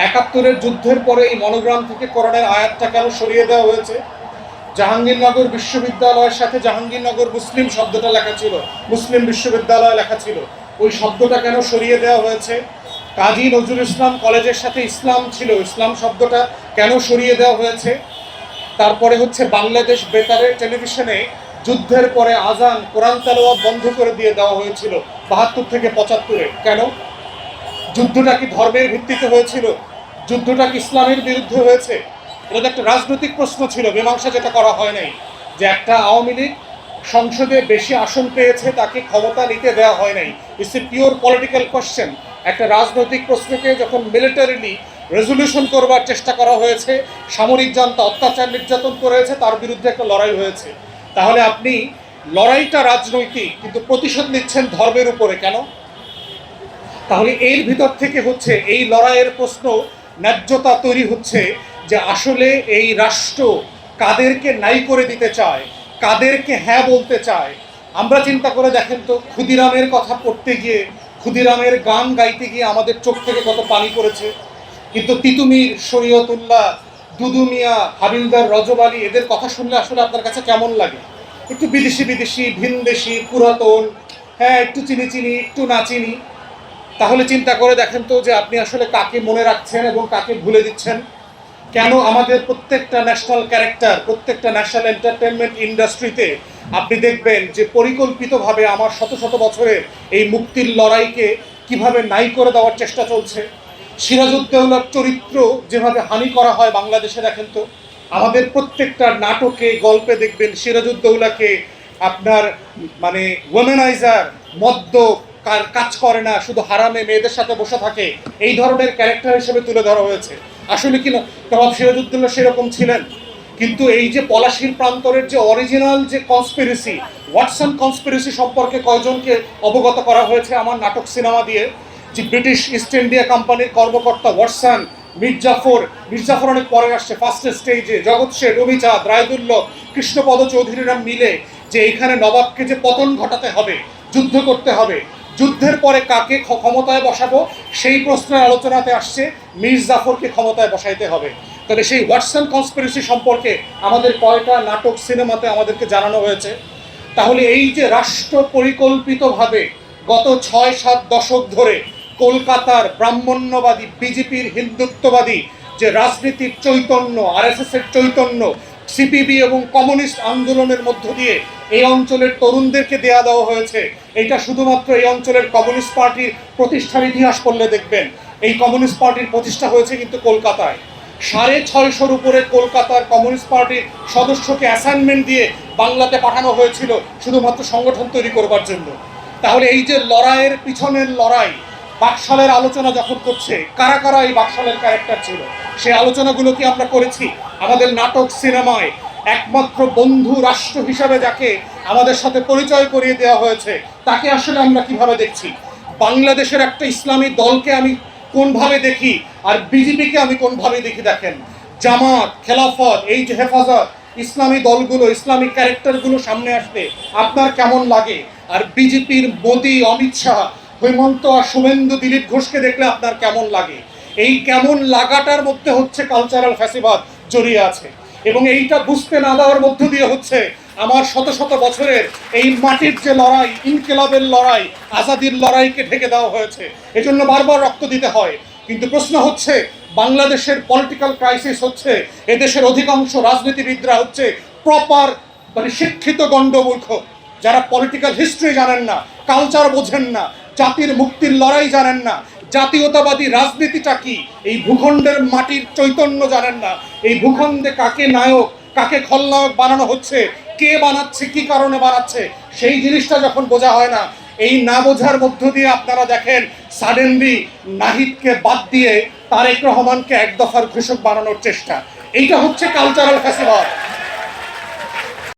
একাত্তরের যুদ্ধের পরে এই মনোগ্রাম থেকে কোরআনের আয়াতটা কেন সরিয়ে দেওয়া হয়েছে? জাহাঙ্গীরনগর বিশ্ববিদ্যালয়ের সাথে জাহাঙ্গীরনগর মুসলিম শব্দটা লেখা ছিল, মুসলিম বিশ্ববিদ্যালয় লেখা ছিল, ওই শব্দটা কেন সরিয়ে দেওয়া হয়েছে? কাজী নজরুল ইসলাম কলেজের সাথে ইসলাম ছিল, ইসলাম শব্দটা কেন সরিয়ে দেওয়া হয়েছে? তারপরে হচ্ছে বাংলাদেশ বেতারের টেলিভিশনে যুদ্ধের পরে আজান কোরআন তেলাওয়াত বন্ধ করে দিয়ে দেওয়া হয়েছিল ৭২ থেকে ৭৫-এ। কেন? যুদ্ধটা কি ধর্মের ভিত্তিতে হয়েছিল? যুদ্ধটা কি ইসলামের বিরুদ্ধে হয়েছে? এটা একটা রাজনৈতিক প্রশ্ন ছিল, মীমাংসা যেটা করা হয় নাই, যে একটা আওয়ামী লীগ সংসদে বেশি আসন পেয়েছে, তাকে ক্ষমতা নিতে দেওয়া হয় নাই। It's a pure political question. একটা রাজনৈতিক প্রশ্নকে যখন মিলিটারিলি রেজলিউশন করবার চেষ্টা করা হয়েছে, সামরিক জান্তা অত্যাচার নির্যাতন করেছে, তার বিরুদ্ধে একটা লড়াই হয়েছে। তাহলে আপনি লড়াইটা রাজনৈতিক, কিন্তু প্রতিশোধ নিচ্ছেন ধর্মের উপরে কেন? তাহলে এর ভিতর থেকে হচ্ছে এই লড়াইয়ের প্রশ্ন, ন্যায্যতা তৈরি হচ্ছে যে আসলে এই রাষ্ট্র কাদেরকে নাই করে দিতে চায়, কাদেরকে হ্যাঁ বলতে চায়। আমরা চিন্তা করে দেখেন তো, ক্ষুদিরামের কথা পড়তে গিয়ে, ক্ষুদিরামের গান গাইতে গিয়ে আমাদের চোখ থেকে কত পানি পড়েছে। কিন্তু তিতুমির, শরীয়তুল্লাহ, দুদু মিয়া, হাবিলদার, রজব আলী, এদের কথা শুনলে আসলে আপনার কাছে কেমন লাগে? একটু বিদেশি বিদেশি, ভিনদেশি, পুরাতন, হ্যাঁ একটু চিনি চিনি, একটু না চিনি। তাহলে চিন্তা করে দেখেন তো যে আপনি আসলে কাকে মনে রাখছেন এবং কাকে ভুলে দিচ্ছেন। কেন আমাদের প্রত্যেকটা ন্যাশনাল ক্যারেক্টার, প্রত্যেকটা ন্যাশনাল এন্টারটেনমেন্ট ইন্ডাস্ট্রিতে আপনি দেখবেন যে পরিকল্পিতভাবে আমার শত শত বছরের এই মুক্তির লড়াইকে কিভাবে নাই করে দেওয়ার চেষ্টা চলছে। সিরাজউদ্দৌলার চরিত্র যেভাবে হানি করা হয় বাংলাদেশে, দেখেন তো আমাদের প্রত্যেকটা নাটকে, গল্পে দেখবেন সিরাজউদ্দৌলাকে আপনার মানে ওমেনাইজার, মদ্য, কাজ করে না, শুধু হারামে মেয়েদের সাথে বসে থাকে, এই ধরনের ক্যারেক্টার হিসেবে তুলে ধরা হয়েছে। আসলে কি নবাব সিরাজউদ্দৌলা সেরকম ছিলেন? কিন্তু এই যে পলাশীর প্রান্তরের যে অরিজিনাল যে কনস্পিরেসি, ওয়াটসন কনস্পিরেসি সম্পর্কে কয়জনকে অবগত করা হয়েছে আমার নাটক সিনেমা দিয়ে? যে ব্রিটিশ ইস্ট ইন্ডিয়া কোম্পানির কর্মকর্তা ওয়াটসন, মির্জাফর অনেক পরে আসছে, ফার্স্ট স্টেজে জগৎ শেঠ, রবিচাঁদ, রায়দুল্লভ, কৃষ্ণপদ চৌধুরীরা মিলে যে এখানে নবাবকে যে পতন ঘটাতে হবে, যুদ্ধ করতে হবে, যুদ্ধের পরে কাকে ক্ষমতায় বসাবো, সেই প্রশ্নের আলোচনাতে আসছে মীর জাফরকে ক্ষমতায় বসাইতে হবে। তাহলে সেই ওয়াটসন কনস্পিরেসি সম্পর্কে আমাদের কয়টা নাটক সিনেমাতে আমাদেরকে জানানো হয়েছে? তাহলে এই যে রাষ্ট্র পরিকল্পিতভাবে গত ৬-৭ দশক ধরে কলকাতার ব্রাহ্মণ্যবাদী, বিজেপির হিন্দুত্ববাদী যে রাজনীতির চৈতন্য, আরএসএস এর চৈতন্য, সিপিবি এবং কমিউনিস্ট আন্দোলনের মধ্য দিয়ে এই অঞ্চলের তরুণদেরকে দেওয়া হয়েছে, এটা শুধুমাত্র এই অঞ্চলের কমিউনিস্ট পার্টির প্রতিষ্ঠার ইতিহাস পড়লে দেখবেন। এই কমিউনিস্ট পার্টির প্রতিষ্ঠা হয়েছে কিন্তু কলকাতায়। ৬৫০-র উপরে কলকাতার কমিউনিস্ট পার্টির সদস্যকে অ্যাসাইনমেন্ট দিয়ে বাংলাতে পাঠানো হয়েছিল শুধুমাত্র সংগঠন তৈরি করবার জন্য। তাহলে এই যে লড়াইয়ের পিছনের লড়াই, বাকশালের আলোচনা যখন করছে, কারা কারা এই বাকশালের ক্যারেক্টার ছিল, সেই আলোচনাগুলো কি আমরা করেছি? আমাদের নাটক সিনেমায় একমাত্র বন্ধু রাষ্ট্র হিসাবে যাকে আমাদের সাথে পরিচয় করিয়ে দেওয়া হয়েছে, তাকে আসলে আমরা কিভাবে দেখছি? বাংলাদেশের একটা ইসলামী দলকে আমি কোনভাবে দেখি, আর বিজেপিকে আমি কোনভাবে দেখি? দেখেন, জামাত, খেলাফত, এই যে হেফাজত, ইসলামী দলগুলো, ইসলামিক ক্যারেক্টারগুলো সামনে আসলে আপনার কেমন লাগে? আর বিজেপির মোদি, অমিত শাহ, হেমন্ত আর শুভেন্দু, দিলীপ ঘোষকে দেখলে আপনার কেমন লাগে? এই কেমন লাগাটার মধ্যে হচ্ছে কালচারাল ফ্যাসিবাদ জড়িয়ে আছে, এবং এইটা বুঝতে না দেওয়ার মধ্য দিয়ে হচ্ছে আমার শত শত বছরের এই মাটির যে লড়াই, ইনকিলাবের লড়াই, আজাদির লড়াইকে ঢেকে দেওয়া হয়েছে। এজন্য বারবার রক্ত দিতে হয়। কিন্তু প্রশ্ন হচ্ছে, বাংলাদেশের পলিটিক্যাল ক্রাইসিস হচ্ছে এদেশের অধিকাংশ রাজনীতিবিদরা হচ্ছে প্রপার মানে শিক্ষিত গণ্ডমূর্খ, যারা পলিটিক্যাল হিস্ট্রি জানেন না, কালচার বোঝেন না, জাতির মুক্তির লড়াই জানেন না, জাতীয়তাবাদী রাজনীতিটা কি, এই ভূখণ্ডের মাটির চৈতন্য জানেন না, এই ভূখণ্ডে কাকে নায়ক, কাকে খলনায়ক বানানো হচ্ছে, কে বানাচ্ছে, কি কারণে বানাচ্ছে, সেই জিনিসটা যখন বোঝা হয় না, এই না বোঝার মধ্য দিয়ে আপনারা দেখেন সাডেনলি নাহিদকে বাদ দিয়ে তারেক রহমানকে এক দফার ঘোষক বানানোর চেষ্টা। এইটা হচ্ছে কালচারাল ফ্যাসিবাদ।